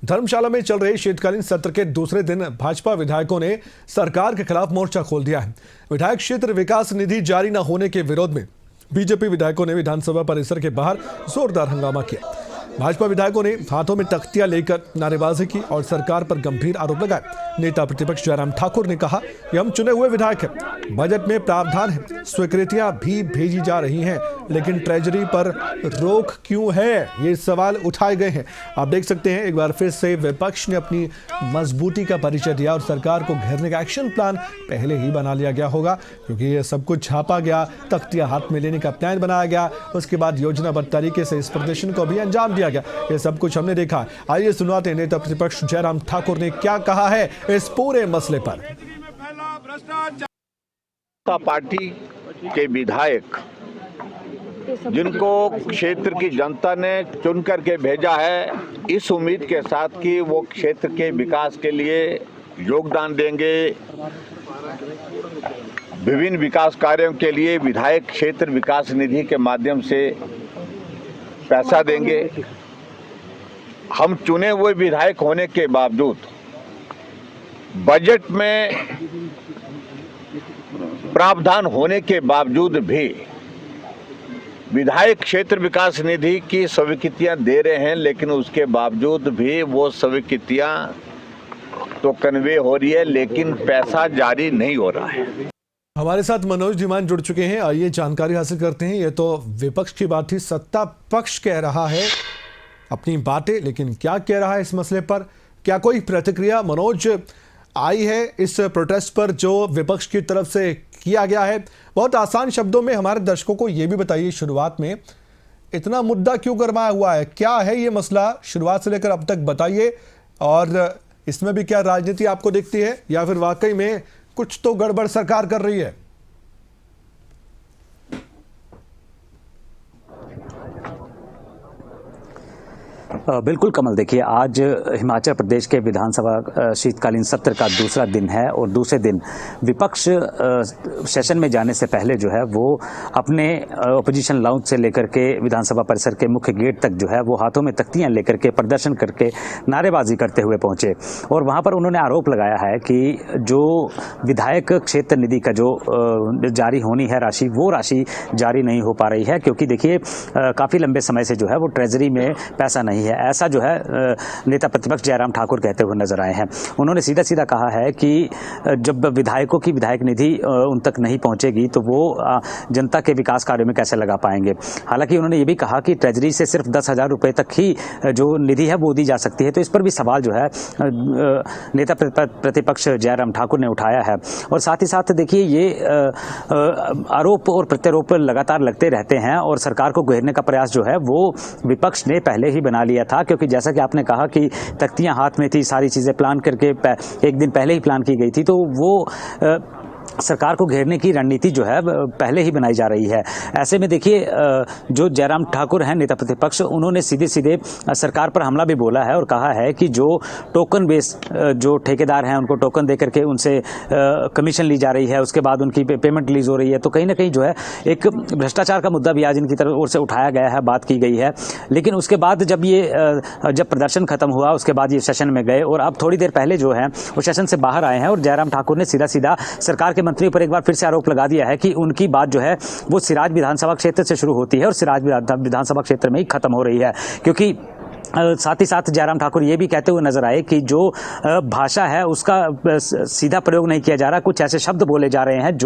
धर्मशाला में चल रहे शीतकालीन सत्र के दूसरे दिन भाजपा विधायकों ने सरकार के खिलाफ मोर्चा खोल दिया है। विधायक क्षेत्र विकास निधि जारी न होने के विरोध में बीजेपी विधायकों ने विधानसभा परिसर के बाहर जोरदार हंगामा किया। भाजपा विधायकों ने हाथों में तख्तियां लेकर नारेबाजी की और सरकार पर गंभीर आरोप लगाए। नेता प्रतिपक्ष जयराम ठाकुर ने कहा कि हम चुने हुए विधायक हैं, बजट में प्रावधान है, स्वीकृतियां भी भेजी जा रही हैं, लेकिन ट्रेजरी पर रोक क्यों है, ये सवाल उठाए गए हैं। आप देख सकते हैं एक बार फिर से विपक्ष ने अपनी मजबूती का परिचय दिया और सरकार को घेरने का एक्शन प्लान पहले ही बना लिया गया होगा, क्योंकि ये सब कुछ छापा गया, तख्तियां हाथ में लेने का प्लान बनाया गया, उसके बाद योजनाबद्ध तरीके से इस प्रदर्शन को भी अंजाम दिया गया। ये सब कुछ हमने देखा। आइए सुनवाते हैं नेता प्रतिपक्ष जयराम ठाकुर ने क्या कहा है इस पूरे मसले पर। पार्टी के विधायक जिनको क्षेत्र की जनता ने चुन करके भेजा है, इस उम्मीद के साथ कि वो क्षेत्र के विकास के लिए योगदान देंगे, विभिन्न विकास कार्यों के लिए विधायक क्षेत्र विकास निधि के माध्यम से पैसा देंगे। हम चुने हुए विधायक होने के बावजूद बजट में प्रावधान होने के बावजूद भी विधायक क्षेत्र विकास निधि की स्वीकृतियां दे रहे हैं, लेकिन उसके बावजूद भी वो स्वीकृतियां तो कन्वे हो रही है, लेकिन पैसा जारी नहीं हो रहा है। हमारे साथ मनोज धीमान जुड़ चुके हैं, आइए जानकारी हासिल करते हैं। ये तो विपक्ष की बात थी, सत्ता पक्ष कह रहा है अपनी बातें, लेकिन क्या कह रहा है इस मसले पर, क्या कोई प्रतिक्रिया मनोज आई है इस प्रोटेस्ट पर जो विपक्ष की तरफ से किया गया है? बहुत आसान शब्दों में हमारे दर्शकों को यह भी बताइए, शुरुआत में इतना मुद्दा क्यों गरमाया हुआ है, क्या है ये मसला शुरुआत से लेकर अब तक बताइए, और इसमें भी क्या राजनीति आपको दिखती है या फिर वाकई में कुछ तो गड़बड़ सरकार कर रही है? बिल्कुल कमल, देखिए आज हिमाचल प्रदेश के विधानसभा शीतकालीन सत्र का दूसरा दिन है और दूसरे दिन विपक्ष सेशन में जाने से पहले जो है वो अपने अपोजिशन लाउंज से लेकर के विधानसभा परिसर के मुख्य गेट तक जो है वो हाथों में तख्तियां लेकर के प्रदर्शन करके नारेबाजी करते हुए पहुंचे और वहां पर उन्होंने आरोप लगाया है कि जो विधायक क्षेत्र निधि का जो जारी होनी है राशि, वो राशि जारी नहीं हो पा रही है, क्योंकि देखिए काफ़ी लंबे समय से जो है वो ट्रेजरी में पैसा नहीं है। ऐसा जो है नेता प्रतिपक्ष जयराम ठाकुर कहते हुए नजर आए हैं। उन्होंने सीधा सीधा कहा है कि जब विधायकों की विधायक निधि उन तक नहीं पहुंचेगी तो वो जनता के विकास कार्यों में कैसे लगा पाएंगे। हालांकि उन्होंने ये भी कहा कि ट्रेजरी से सिर्फ 10,000 रुपए तक ही जो निधि है वो दी जा सकती है, तो इस पर भी सवाल जो है नेता प्रतिपक्ष जयराम ठाकुर ने उठाया है। और साथ ही साथ देखिए ये आरोप और प्रत्यारोप लगातार लगते रहते हैं और सरकार को घेरने का प्रयास जो है वो विपक्ष ने पहले ही बना लिया था, क्योंकि जैसा कि आपने कहा कि तख्तियां हाथ में थी, सारी चीजें प्लान करके एक दिन पहले ही प्लान की गई थी, तो वो सरकार को घेरने की रणनीति जो है पहले ही बनाई जा रही है। ऐसे में देखिए जो जयराम ठाकुर हैं नेता प्रतिपक्ष, उन्होंने सीधे सीधे सरकार पर हमला भी बोला है और कहा है कि जो टोकन बेस्ड जो ठेकेदार हैं उनको टोकन दे करके उनसे कमीशन ली जा रही है, उसके बाद उनकी पेमेंट रिलीज हो रही है, तो कहीं ना कहीं जो है एक भ्रष्टाचार का मुद्दा भी आज इनकी तरफ ओर से उठाया गया है, बात की गई है। लेकिन उसके बाद जब प्रदर्शन खत्म हुआ उसके बाद ये सेशन में गए और अब थोड़ी देर पहले जो है वो सेशन से बाहर आए हैं और जयराम ठाकुर ने सीधा सीधा सरकार के मंत्रियों पर एक बार फिर से आरोप लगा दिया है कि उनकी बात जो है वो सिराज विधानसभा क्षेत्र से शुरू होती है और सिराज विधानसभा क्षेत्र में ही खत्म हो रही है। क्योंकि साथ ही साथ जयराम ठाकुर ये भी कहते हुए नजर आए कि जो भाषा है उसका सीधा प्रयोग नहीं किया जा रहा, कुछ ऐसे शब्द बोले जा रहे हैं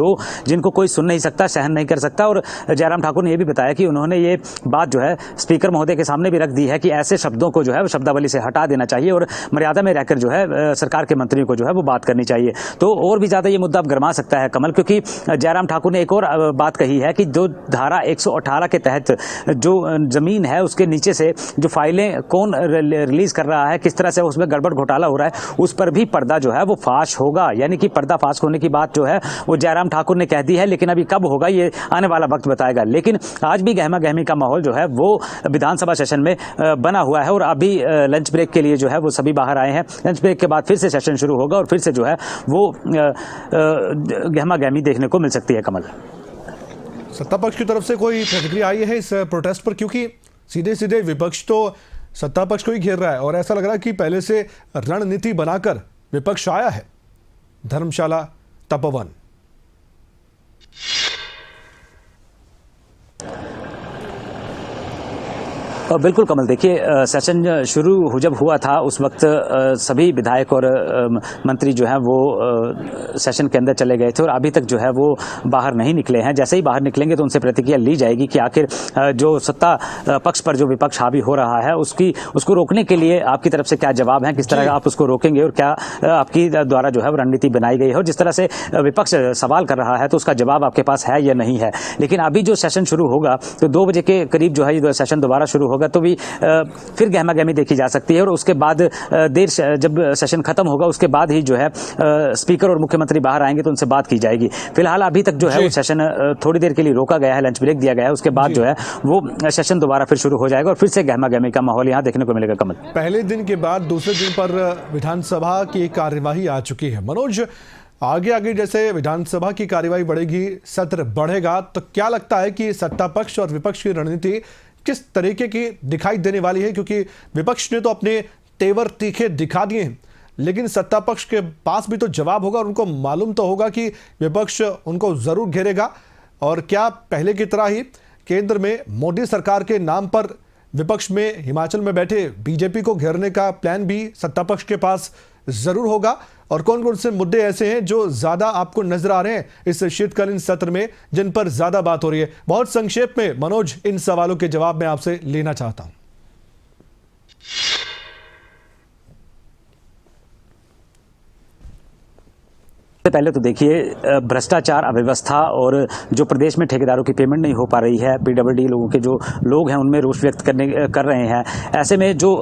जिनको कोई सुन नहीं सकता, सहन नहीं कर सकता। और जयराम ठाकुर ने ये भी बताया कि उन्होंने ये बात जो है स्पीकर महोदय के सामने भी रख दी है कि ऐसे शब्दों को जो है वो शब्दावली से हटा देना चाहिए और मर्यादा में रहकर जो है सरकार के मंत्रियों को जो है वो बात करनी चाहिए। तो और भी ज्यादा ये मुद्दा अब गरमा सकता है कमल, क्योंकि जयराम ठाकुर ने एक और बात कही है कि जो धारा 118 के तहत जो जमीन है उसके नीचे से जो फाइलें कौन रिलीज कर रहा है, किस तरह से उसमें गड़बड़ घोटाला हो रहा है, उस पर भी पर्दा जो है वो फाश होगा। यानी कि पर्दा फाश होने की बात जो है वो जयराम ठाकुर ने कह दी है, लेकिन अभी कब होगा ये आने वाला वक्त बताएगा। लेकिन आज भी गहमा गहमी का माहौल जो है वो विधानसभा सेशन में बना हुआ है और अभी लंच ब्रेक के लिए जो है वो सभी बाहर आए हैं। लंच ब्रेक के बाद फिर से सेशन शुरू होगा और फिर से जो है वो गहमा गहमी देखने को मिल सकती है। कमल, सत्ता पक्ष की तरफ से कोई प्रतिक्रिया आई है इस प्रोटेस्ट पर? क्योंकि सीधे सीधे विपक्ष तो सत्ता पक्ष को ही घेर रहा है और ऐसा लग रहा है कि पहले से रणनीति बनाकर विपक्ष आया है। धर्मशाला तपोवन। बिल्कुल कमल, देखिए सेशन शुरू जब हुआ था उस वक्त सभी विधायक और मंत्री जो हैं वो सेशन के अंदर चले गए थे और अभी तक जो है वो बाहर नहीं निकले हैं। जैसे ही बाहर निकलेंगे तो उनसे प्रतिक्रिया ली जाएगी कि आखिर जो सत्ता पक्ष पर जो विपक्ष हावी हो रहा है उसको रोकने के लिए आपकी तरफ से क्या जवाब है, किस तरह आप उसको रोकेंगे और क्या आपकी द्वारा जो है वो रणनीति बनाई गई है और जिस तरह से विपक्ष सवाल कर रहा है तो उसका जवाब आपके पास है या नहीं है। लेकिन अभी जो सेशन शुरू होगा तो 2 बजे के करीब जो है ये सेशन दोबारा शुरू होगा तो भी फिर गहमा गहमी देखी जा सकती है और उसके बाद जब सेशन खत्म होगा उसके बाद ही जो है स्पीकर और मुख्यमंत्री बाहर आएंगे तो उनसे बात की जाएगी। फिलहाल अभी तक जो है वो सेशन थोड़ी देर के लिए रोका गया है, लंच ब्रेक दिया गया है, उसके बाद जो है वो सेशन दोबारा फिर शुरू हो जाएगा और फिर से गहमा गहमी का माहौल यहाँ देखने को मिलेगा। कमल, पहले दिन के बाद दूसरे दिन पर विधानसभा की कार्यवाही आ चुकी है। मनोज, आगे आगे जैसे विधानसभा की कार्यवाही बढ़ेगी, सत्र बढ़ेगा, तो क्या लगता है कि सत्ता पक्ष और विपक्ष की रणनीति किस तरीके की दिखाई देने वाली है? क्योंकि विपक्ष ने तो अपने तेवर तीखे दिखा दिए हैं, लेकिन सत्ता पक्ष के पास भी तो जवाब होगा और उनको मालूम तो होगा कि विपक्ष उनको जरूर घेरेगा। और क्या पहले की तरह ही केंद्र में मोदी सरकार के नाम पर विपक्ष में हिमाचल में बैठे बीजेपी को घेरने का प्लान भी सत्ता पक्ष के पास जरूर होगा? और कौन कौन से मुद्दे ऐसे हैं जो ज्यादा आपको नजर आ रहे हैं इस शीतकालीन सत्र में, जिन पर ज्यादा बात हो रही है? बहुत संक्षेप में मनोज, इन सवालों के जवाब मैं आपसे लेना चाहता हूं। सबसे पहले तो देखिए भ्रष्टाचार, अव्यवस्था और जो प्रदेश में ठेकेदारों की पेमेंट नहीं हो पा रही है, पीडब्ल्यूडी लोगों के जो लोग हैं उनमें रोष व्यक्त कर रहे हैं। ऐसे में जो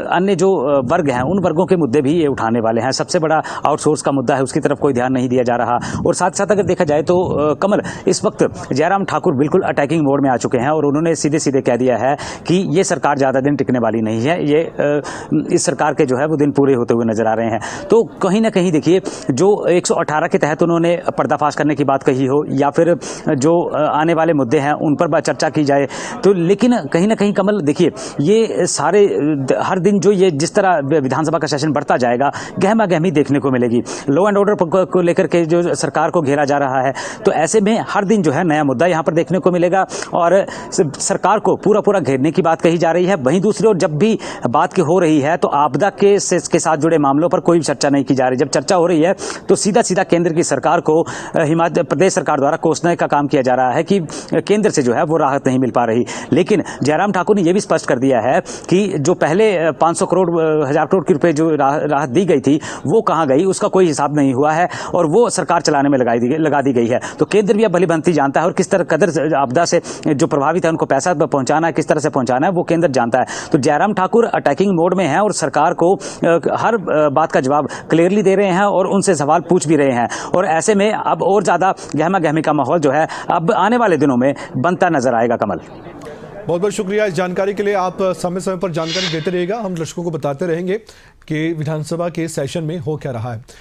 अन्य जो वर्ग हैं उन वर्गों के मुद्दे भी ये उठाने वाले हैं। सबसे बड़ा आउटसोर्स का मुद्दा है, उसकी तरफ कोई ध्यान नहीं दिया जा रहा। और साथ साथ अगर देखा जाए तो कमल, इस वक्त जयराम ठाकुर बिल्कुल अटैकिंग मोड में आ चुके हैं और उन्होंने सीधे सीधे कह दिया है कि ये सरकार ज़्यादा दिन टिकने वाली नहीं है, ये इस सरकार के जो है वो दिन पूरे होते हुए नजर आ रहे हैं। तो कहीं ना कहीं देखिए जो 118 के तहत उन्होंने पर्दाफाश करने की बात कही हो या फिर जो आने वाले मुद्दे हैं उन पर चर्चा की जाए तो, लेकिन कहीं ना कहीं कमल देखिए ये सारे हर दिन जो ये जिस तरह विधानसभा का सेशन बढ़ता जाएगा गहमा गहमी देखने को मिलेगी। लॉ एंड ऑर्डर को लेकर के जो सरकार को घेरा जा रहा है तो ऐसे में हर दिन जो है नया मुद्दा यहाँ पर देखने को मिलेगा और सरकार को पूरा घेरने की बात कही जा रही है। वहीं दूसरी ओर जब भी बात की हो रही है तो आपदा के साथ जुड़े मामलों पर कोई चर्चा नहीं की जा रही। जब चर्चा हो रही है तो सीधा केंद्र की सरकार को हिमाचल प्रदेश सरकार द्वारा कोसने का काम किया जा रहा है कि केंद्र से जो है वो राहत नहीं मिल पा रही। लेकिन जयराम ठाकुर ने यह भी स्पष्ट कर दिया है कि जो पहले 500 करोड़ 1000 करोड़ के रुपए जो राहत दी गई थी वो कहां गई, उसका कोई हिसाब नहीं हुआ है और वो सरकार चलाने में लगा दी गई है। तो केंद्र भी अब भली भांति जानता है और किस तरह कदर आपदा से जो प्रभावित है उनको पैसा पहुंचाना है, किस तरह से पहुंचाना है वो केंद्र जानता है। तो जयराम ठाकुर अटैकिंग मोड में है और सरकार को हर बात का जवाब क्लियरली दे रहे हैं और उनसे सवाल पूछ भी रहे हैं और ऐसे में अब और ज्यादा गहमा गहमी का माहौल जो है अब आने वाले दिनों में बनता नजर आएगा। कमल, बहुत बहुत शुक्रिया इस जानकारी के लिए। आप समय समय पर जानकारी देते रहिएगा, हम दर्शकों को बताते रहेंगे कि विधानसभा के सेशन में हो क्या रहा है।